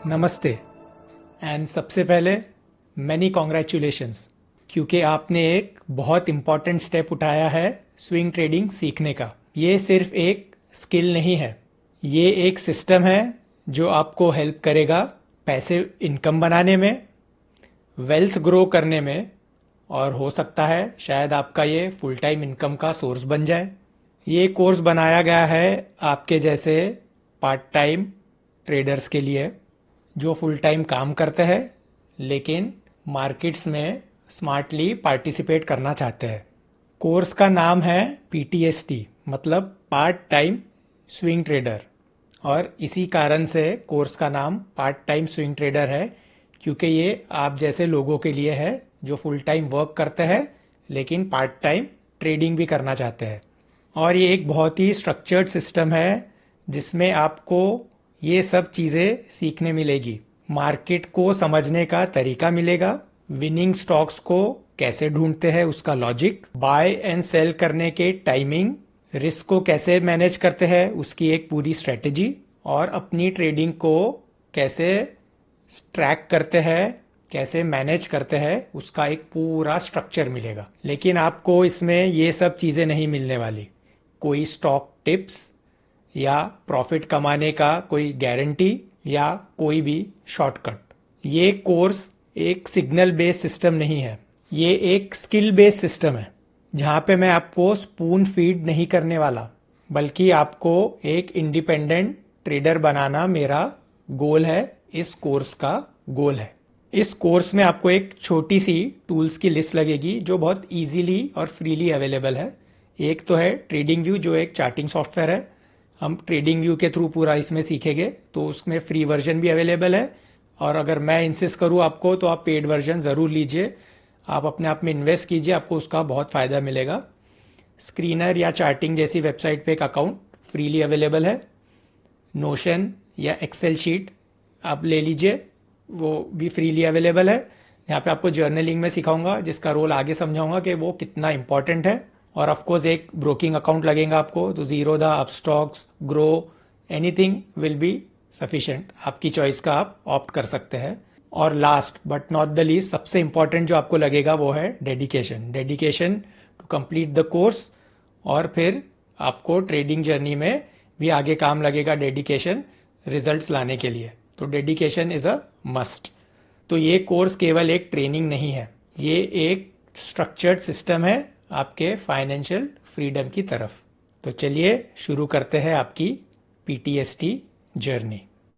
नमस्ते एंड सबसे पहले मैनी कॉन्ग्रेचुलेशंस, क्योंकि आपने एक बहुत इंपॉर्टेंट स्टेप उठाया है स्विंग ट्रेडिंग सीखने का। ये सिर्फ एक स्किल नहीं है, ये एक सिस्टम है जो आपको हेल्प करेगा पैसे इनकम बनाने में, वेल्थ ग्रो करने में, और हो सकता है शायद आपका ये फुल टाइम इनकम का सोर्स बन जाए। ये कोर्स बनाया गया है आपके जैसे पार्ट टाइम ट्रेडर्स के लिए जो फुल टाइम काम करते हैं लेकिन मार्केट्स में स्मार्टली पार्टिसिपेट करना चाहते हैं। कोर्स का नाम है PTST, मतलब पार्ट टाइम स्विंग ट्रेडर, और इसी कारण से कोर्स का नाम पार्ट टाइम स्विंग ट्रेडर है, क्योंकि ये आप जैसे लोगों के लिए है जो फुल टाइम वर्क करते हैं लेकिन पार्ट टाइम ट्रेडिंग भी करना चाहते हैं। और ये एक बहुत ही स्ट्रक्चर्ड सिस्टम है जिसमें आपको ये सब चीज़ें सीखने मिलेगी। मार्केट को समझने का तरीका मिलेगा, विनिंग स्टॉक्स को कैसे ढूंढते हैं उसका लॉजिक, बाय एंड सेल करने के टाइमिंग, रिस्क को कैसे मैनेज करते हैं उसकी एक पूरी स्ट्रेटेजी, और अपनी ट्रेडिंग को कैसे ट्रैक करते हैं, कैसे मैनेज करते हैं उसका एक पूरा स्ट्रक्चर मिलेगा। लेकिन आपको इसमें ये सब चीज़ें नहीं मिलने वाली, कोई स्टॉक टिप्स या प्रॉफिट कमाने का कोई गारंटी या कोई भी शॉर्टकट। ये कोर्स एक सिग्नल बेस्ड सिस्टम नहीं है, ये एक स्किल बेस्ड सिस्टम है जहां पे मैं आपको स्पून फीड नहीं करने वाला, बल्कि आपको एक इंडिपेंडेंट ट्रेडर बनाना मेरा गोल है, इस कोर्स का गोल है। इस कोर्स में आपको एक छोटी सी टूल्स की लिस्ट लगेगी जो बहुत इजीली और फ्रीली अवेलेबल है। एक तो है ट्रेडिंग व्यू, जो एक चार्टिंग सॉफ्टवेयर है। हम ट्रेडिंग व्यू के थ्रू पूरा इसमें सीखेंगे, तो उसमें फ्री वर्जन भी अवेलेबल है, और अगर मैं इंसिस्ट करूं आपको तो आप पेड वर्जन ज़रूर लीजिए। आप अपने आप में इन्वेस्ट कीजिए, आपको उसका बहुत फ़ायदा मिलेगा। स्क्रीनर या चार्टिंग जैसी वेबसाइट पे एक अकाउंट फ्रीली अवेलेबल है। नोशन या एक्सेल शीट आप ले लीजिए, वो भी फ्रीली अवेलेबल है। यहाँ पे आपको जर्नलिंग में सिखाऊंगा, जिसका रोल आगे समझाऊंगा कि वो कितना इंपॉर्टेंट है। और ऑफ कोर्स एक ब्रोकिंग अकाउंट लगेगा आपको, तो Zerodha, Upstox, Groww, anything will be sufficient. आपकी चॉइस का आप ऑप्ट कर सकते हैं। और last but not the least, सबसे इंपॉर्टेंट जो आपको लगेगा वो है dedication to complete the course. और फिर आपको ट्रेडिंग जर्नी में भी आगे काम लगेगा डेडिकेशन रिजल्ट्स लाने के लिए, तो डेडिकेशन इज अ मस्ट। तो ये कोर्स केवल एक ट्रेनिंग नहीं है, ये एक स्ट्रक्चर्ड सिस्टम है आपके फाइनेंशियल फ्रीडम की तरफ। तो चलिए शुरू करते हैं आपकी PTST जर्नी।